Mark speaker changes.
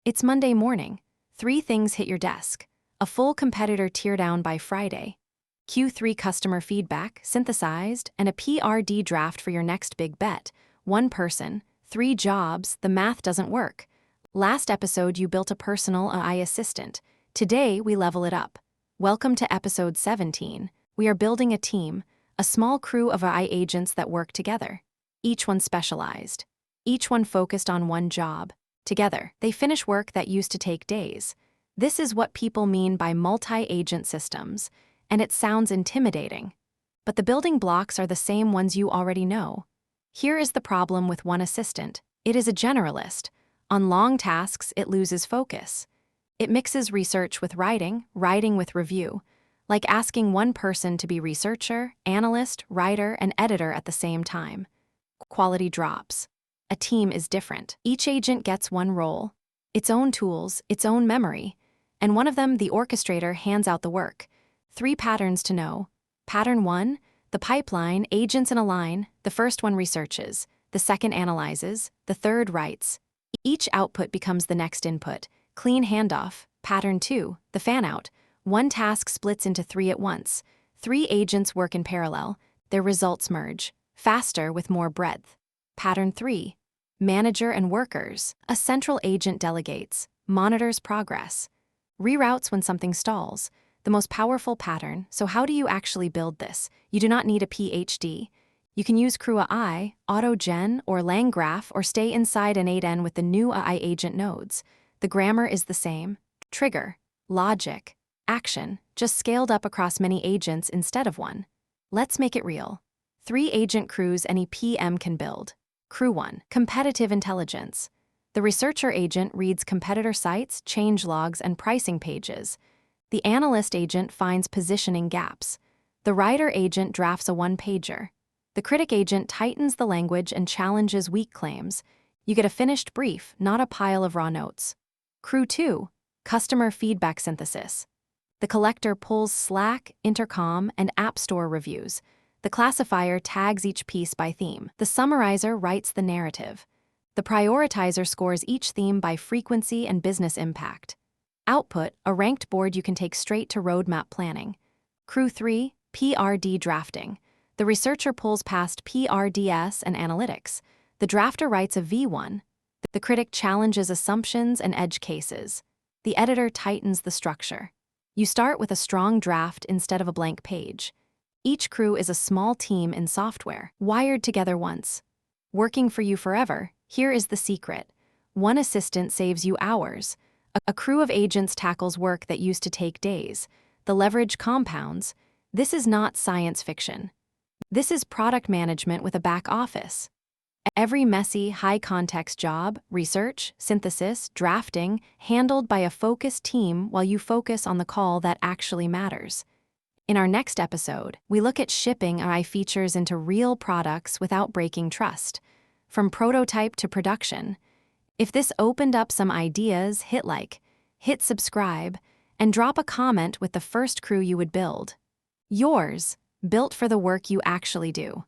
Speaker 1: It's Monday morning. 3 things hit your desk. A full competitor teardown by Friday. Q3 customer feedback, synthesized, and a PRD draft for your next big bet. 1 person, 3 jobs, the math doesn't work. Last episode, you built a personal AI assistant. Today, we level it up. Welcome to episode 17. We are building a team, a small crew of AI agents that work together. Each one specialized. Each one focused on one job. Together, they finish work that used to take days. This is what people mean by multi-agent systems, and it sounds intimidating. But the building blocks are the same ones you already know. Here is the problem with one assistant. It is a generalist. On long tasks, it loses focus. It mixes research with writing, writing with review, like asking one person to be researcher, analyst, writer, and editor at the same time. Quality drops. A team is different. Each agent gets one role, its own tools, its own memory, and one of them, the orchestrator, hands out the work. 3 patterns to know. Pattern 1, the pipeline, agents in a line. The first one researches, the second analyzes, the third writes. Each output becomes the next input. Clean handoff. Pattern 2, the fan-out. One task splits into 3 at once. 3 agents work in parallel. Their results merge, faster with more breadth. Pattern 3, manager and workers. A central agent delegates, monitors progress, reroutes when something stalls. The most powerful pattern. So how do you actually build this? You do not need a PhD. You can use Crew AI, AutoGen, or LangGraph, or stay inside an 8N with the new AI agent nodes. The grammar is the same. Trigger, logic, action, just scaled up across many agents instead of one. Let's make it real. 3 agent crews any PM can build. Crew 1, competitive intelligence. The researcher agent reads competitor sites, change logs, and pricing pages. The analyst agent finds positioning gaps. The writer agent drafts a one-pager. The critic agent tightens the language and challenges weak claims. You get a finished brief, not a pile of raw notes. Crew 2, customer feedback synthesis. The collector pulls Slack, Intercom, and App Store reviews. The classifier tags each piece by theme. The summarizer writes the narrative. The prioritizer scores each theme by frequency and business impact. Output, a ranked board you can take straight to roadmap planning. Crew 3, PRD drafting. The researcher pulls past PRDS and analytics. The drafter writes a V1. The critic challenges assumptions and edge cases. The editor tightens the structure. You start with a strong draft instead of a blank page. Each crew is a small team in software, wired together once. Working for you forever, here is the secret. One assistant saves you hours. A crew of agents tackles work that used to take days. The leverage compounds. This is not science fiction. This is product management with a back office. Every messy, high-context job, research, synthesis, drafting, handled by a focused team while you focus on the call that actually matters. In our next episode, we look at shipping AI features into real products without breaking trust, from prototype to production. If this opened up some ideas, hit like, hit subscribe, and drop a comment with the first crew you would build. Yours, built for the work you actually do.